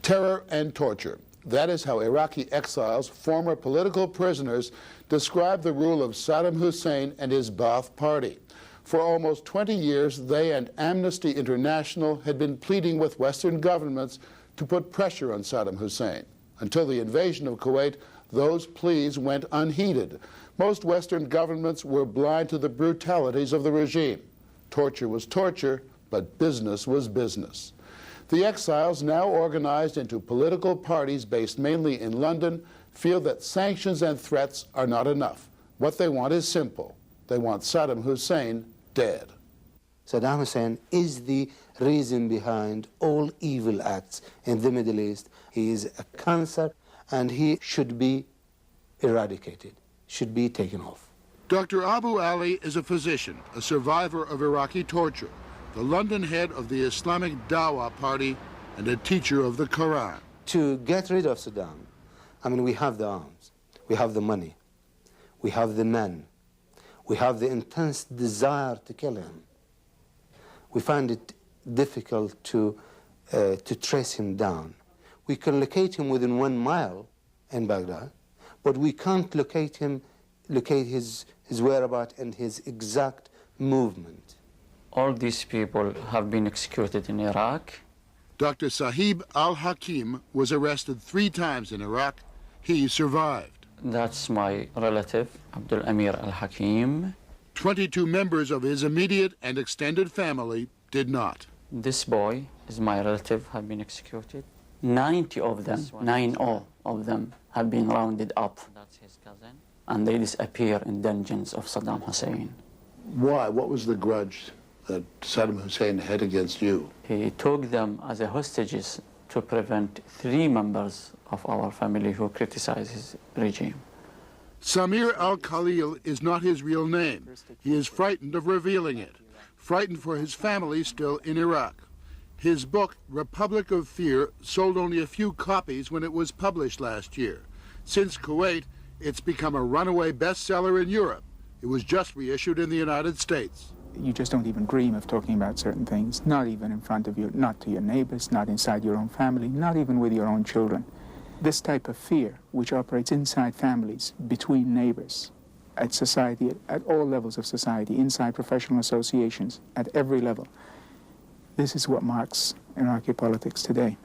Terror and torture. That is how Iraqi exiles, former political prisoners, describe the rule of Saddam Hussein and his Ba'ath Party. For almost 20 years, they and Amnesty International had been pleading with Western governments to put pressure on Saddam Hussein. Until the invasion of Kuwait, those pleas went unheeded. Most Western governments were blind to the brutalities of the regime. Torture was torture, but business was business. The exiles, now organized into political parties based mainly in London, feel that sanctions and threats are not enough. What they want is simple. They want Saddam Hussein dead. Saddam Hussein is the reason behind all evil acts in the Middle East. He is a cancer, and he should be eradicated, should be taken off. Dr. Abu Ali is a physician, a survivor of Iraqi torture, the London head of the Islamic Dawah Party, and a teacher of the Quran. To get rid of Saddam, I mean, we have the arms, we have the money, we have the men, we have the intense desire to kill him. We find it difficult to trace him down. We can locate him within 1 mile in Baghdad, but we can't locate his whereabouts and his exact movement. All these people have been executed in Iraq. Dr. Sahib al-Hakim was arrested 3 times in Iraq. He survived. That's my relative, Abdul Amir al-Hakim. 22 members of his immediate and extended family did not. This boy is my relative, have been executed. 90 of them, 90 of them, have been rounded up. That's his cousin. And they disappear in dungeons of Saddam Hussein. Why? What was the grudge that Saddam Hussein had against you? He took them as hostages to prevent 3 members of our family who criticize his regime. Samir al-Khalil is not his real name. He is frightened of revealing it, frightened for his family still in Iraq. His book, Republic of Fear, sold only a few copies when it was published last year. Since Kuwait, it's become a runaway bestseller in Europe. It was just reissued in the United States. You just don't even dream of talking about certain things, not even in front of you, not to your neighbors, not inside your own family, not even with your own children. This type of fear, which operates inside families, between neighbors, at society, at all levels of society, inside professional associations, at every level, this is what marks Iraqi politics today.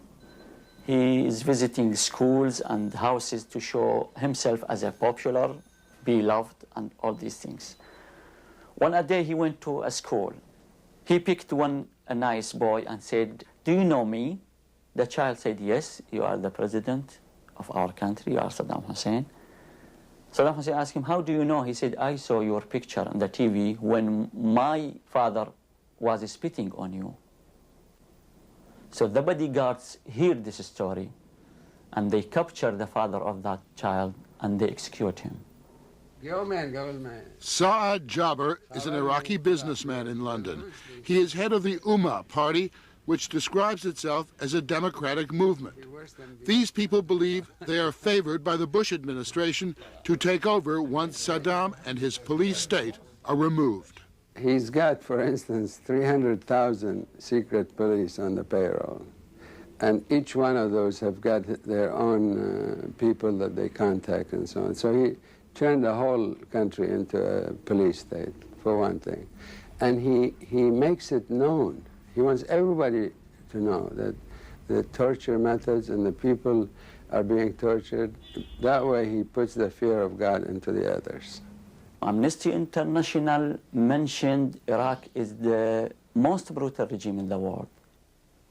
He is visiting schools and houses to show himself as a popular, beloved, and all these things. One day he went to a school. He picked a nice boy and said, "Do you know me?" The child said, "Yes, you are the president of our country, you are Saddam Hussein." Saddam Hussein asked him, "How do you know?" He said, "I saw your picture on the TV when my father was spitting on you." So the bodyguards hear this story, and they capture the father of that child, and they execute him. Saad Jabr is an Iraqi businessman in London. He is head of the Ummah Party, which describes itself as a democratic movement. These people believe they are favored by the Bush administration to take over once Saddam and his police state are removed. He's got, for instance, 300,000 secret police on the payroll. And each one of those have got their own people that they contact and so on. So he turned the whole country into a police state, for one thing. And he makes it known. He wants everybody to know that the torture methods and the people are being tortured. That way he puts the fear of God into the others. Amnesty International mentioned Iraq is the most brutal regime in the world.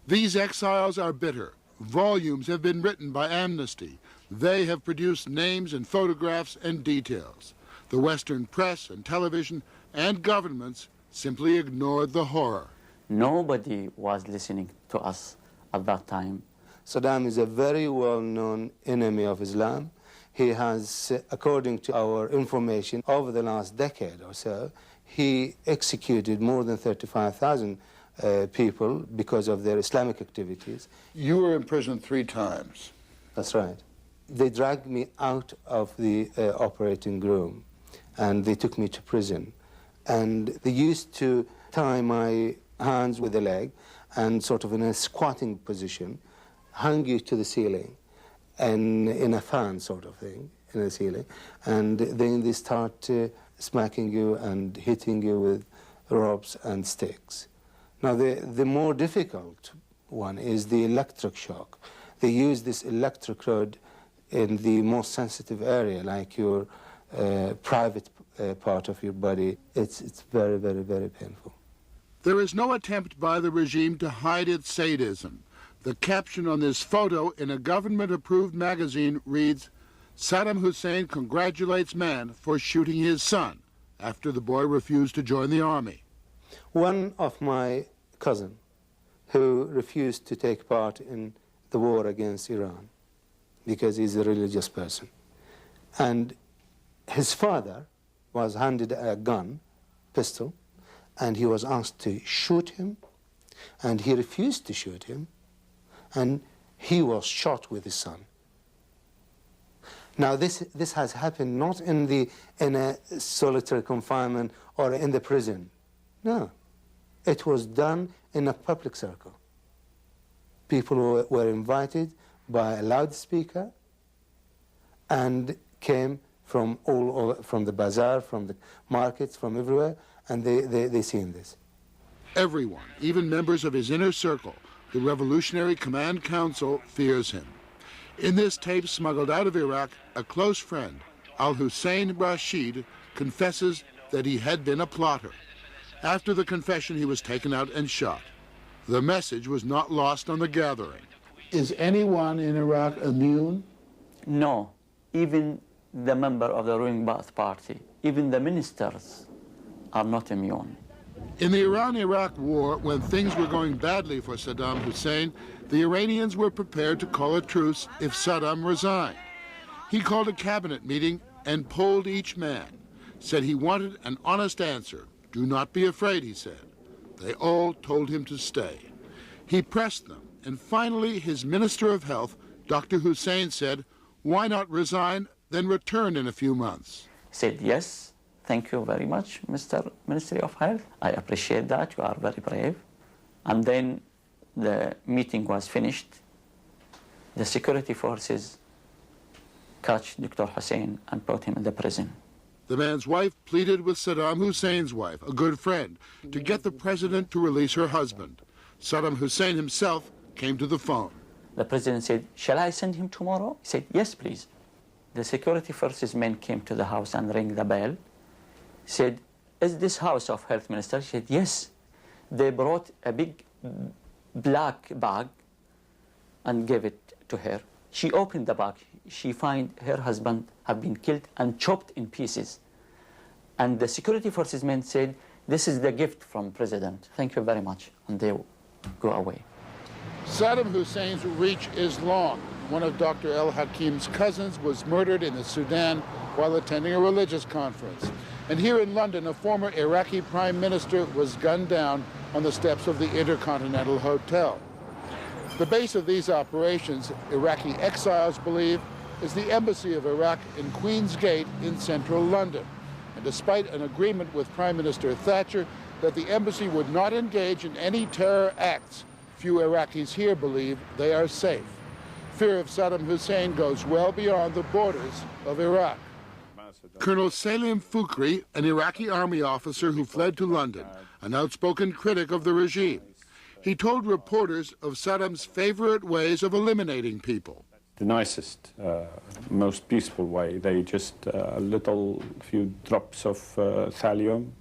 These exiles are bitter. Volumes have been written by Amnesty. They have produced names and photographs and details. The Western press and television and governments simply ignored the horror. Nobody was listening to us at that time. Saddam is a very well-known enemy of Islam. He has, according to our information, over the last decade or so, he executed more than 35,000 people because of their Islamic activities. You were in prison 3 times. That's right. They dragged me out of the operating room, and they took me to prison. And they used to tie my hands with a leg and sort of in a squatting position, hang you to the ceiling and in a fan sort of thing in the ceiling, and then they start smacking you and hitting you with ropes and sticks. Now the more difficult one is the electric shock. They use this electric rod in the most sensitive area, like your private part of your body. It's very, very, very painful. There is no attempt by the regime to hide its sadism. The caption on this photo in a government-approved magazine reads, "Saddam Hussein congratulates man for shooting his son after the boy refused to join the army." One of my cousin who refused to take part in the war against Iran because he's a religious person. And his father was handed a gun, pistol, and he was asked to shoot him, and he refused to shoot him, and he was shot with his son. Now this has happened not in a solitary confinement or in the prison. No, it was done in a public circle. People were invited by a loudspeaker and came from all over, from the bazaar, from the markets, from everywhere, and they seen this. Everyone, even members of his inner circle, the Revolutionary Command Council, fears him. In this tape smuggled out of Iraq, a close friend, Al-Hussein Rashid, confesses that he had been a plotter. After the confession, he was taken out and shot. The message was not lost on the gathering. Is anyone in Iraq immune? No, even the member of the ruling Ba'ath Party, even the ministers are not immune. In the Iran-Iraq war, when things were going badly for Saddam Hussein, the Iranians were prepared to call a truce if Saddam resigned. He called a cabinet meeting and polled each man, said he wanted an honest answer. "Do not be afraid," he said. They all told him to stay. He pressed them, and finally his Minister of Health, Dr. Hussein, said, "Why not resign, then return in a few months?" He said, "Yes, thank you very much, Mr. Ministry of Health. I appreciate that. You are very brave." And then the meeting was finished. The security forces catch Dr. Hussein and put him in the prison. The man's wife pleaded with Saddam Hussein's wife, a good friend, to get the president to release her husband. Saddam Hussein himself came to the phone. The president said, "Shall I send him tomorrow?" He said, "Yes, please." The security forces men came to the house and rang the bell. He said, "Is this house of health minister?" She said, "Yes." They brought a big black bag and gave it to her. She opened the bag. She found her husband had been killed and chopped in pieces. And the security forces men said, "This is the gift from President. Thank you very much." And they go away. Saddam Hussein's reach is long. One of Dr. El-Hakim's cousins was murdered in the Sudan while attending a religious conference. And here in London, a former Iraqi prime minister was gunned down on the steps of the Intercontinental Hotel. The base of these operations, Iraqi exiles believe, is the embassy of Iraq in Queen's Gate in central London. And despite an agreement with Prime Minister Thatcher that the embassy would not engage in any terror acts, few Iraqis here believe they are safe. Fear of Saddam Hussein goes well beyond the borders of Iraq. Colonel Salim Fukri, an Iraqi army officer who fled to London, an outspoken critic of the regime. He told reporters of Saddam's favorite ways of eliminating people. The nicest, most peaceful way. They just a little few drops of thallium,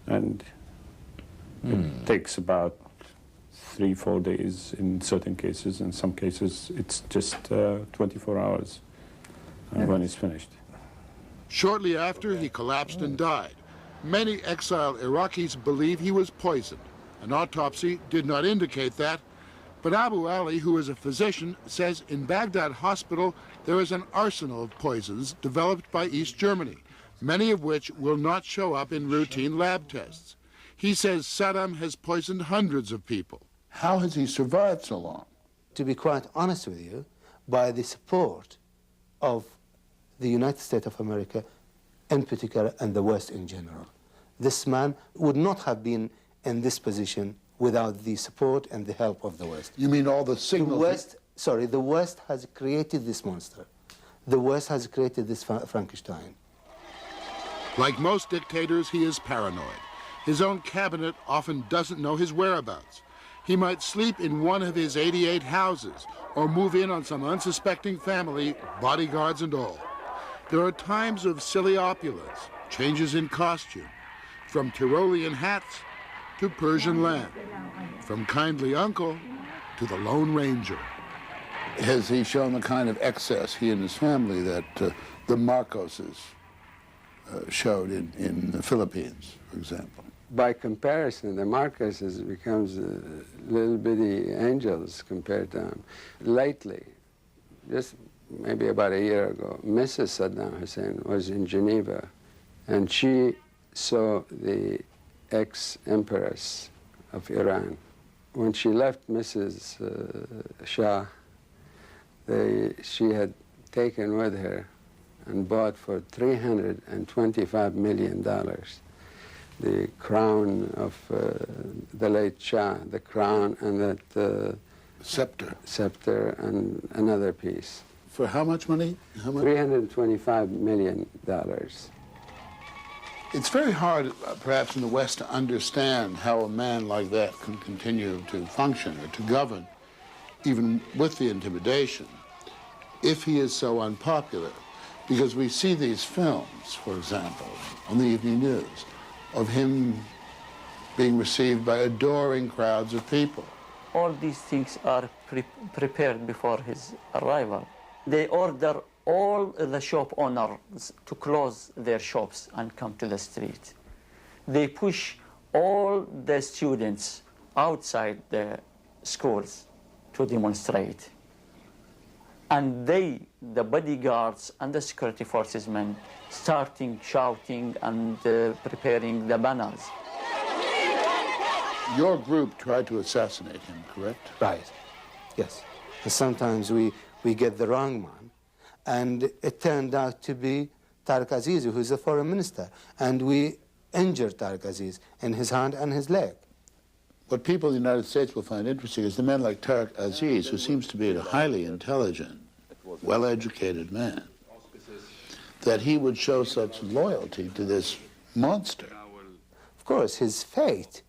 and it takes about 3-4 days in certain cases. In some cases, it's just 24 hours when it's finished. Shortly after, he collapsed and died. Many exiled Iraqis believe he was poisoned. An autopsy did not indicate that, but Abu Ali, who is a physician, says in Baghdad hospital there is an arsenal of poisons developed by East Germany, many of which will not show up in routine lab tests. He says Saddam has poisoned hundreds of people. How has he survived so long? To be quite honest with you, by the support of the United States of America in particular and the West in general. This man would not have been in this position without the support and the help of the West. You mean all the The signals? West has created this monster. The West has created this Frankenstein. Like most dictators, he is paranoid. His own cabinet often doesn't know his whereabouts. He might sleep in one of his 88 houses or move in on some unsuspecting family, bodyguards and all. There are times of silly opulence, changes in costume, from Tyrolean hats to Persian lamb, from kindly uncle to the Lone Ranger. Has he shown the kind of excess, he and his family, that the Marcoses showed in the Philippines, for example? By comparison, the Marcoses becomes little bitty angels compared to him. Lately, just maybe about a year ago, Mrs. Saddam Hussein was in Geneva, and she saw the ex-empress of Iran. When she left Mrs. Shah, she had taken with her and bought for $325 million the crown of the late Shah, the crown and that scepter and another piece. For how much money? How much? $325 million. It's very hard, perhaps in the West, to understand how a man like that can continue to function or to govern, even with the intimidation, if he is so unpopular. Because we see these films, for example, on the evening news, of him being received by adoring crowds of people. All these things are prepared before his arrival. They order all the shop owners to close their shops and come to the street. They push all the students outside the schools to demonstrate. And they, the bodyguards and the security forces men, starting shouting and preparing the banners. Your group tried to assassinate him, correct? Right, yes. And sometimes we get the wrong man, and it turned out to be Tariq Aziz, who's the foreign minister, and we injured Tariq Aziz in his hand and his leg. What people in the United States will find interesting is the man like Tariq Aziz, who seems to be a highly intelligent, well-educated man, that he would show such loyalty to this monster. Of course, his fate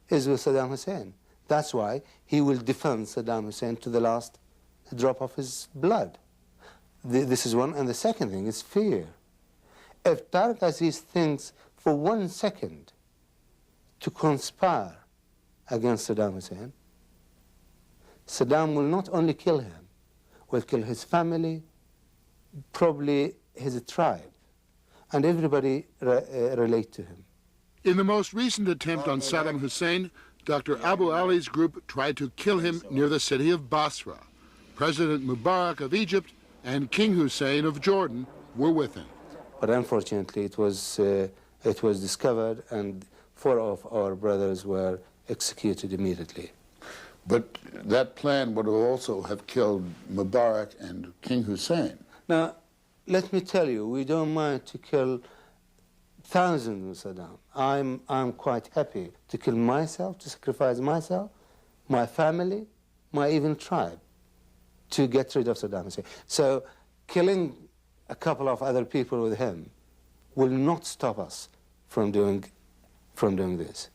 is with Saddam Hussein. That's why he will defend Saddam Hussein to the last drop of his blood. This is one, and the second thing is fear. If Tariq Aziz thinks for 1 second to conspire against Saddam Hussein, Saddam will not only kill him, will kill his family, probably his tribe, and everybody relate to him. In the most recent attempt on Saddam Hussein, Dr. Abu Ali's group tried to kill him near the city of Basra. President Mubarak of Egypt and King Hussein of Jordan were with him. But unfortunately, it was discovered, and 4 of our brothers were executed immediately. But that plan would also have killed Mubarak and King Hussein. Now, let me tell you, we don't mind to kill thousands of Saddam. I'm quite happy to kill myself, to sacrifice myself, my family, my even tribe, to get rid of Saddam Hussein. So killing a couple of other people with him will not stop us from doing this.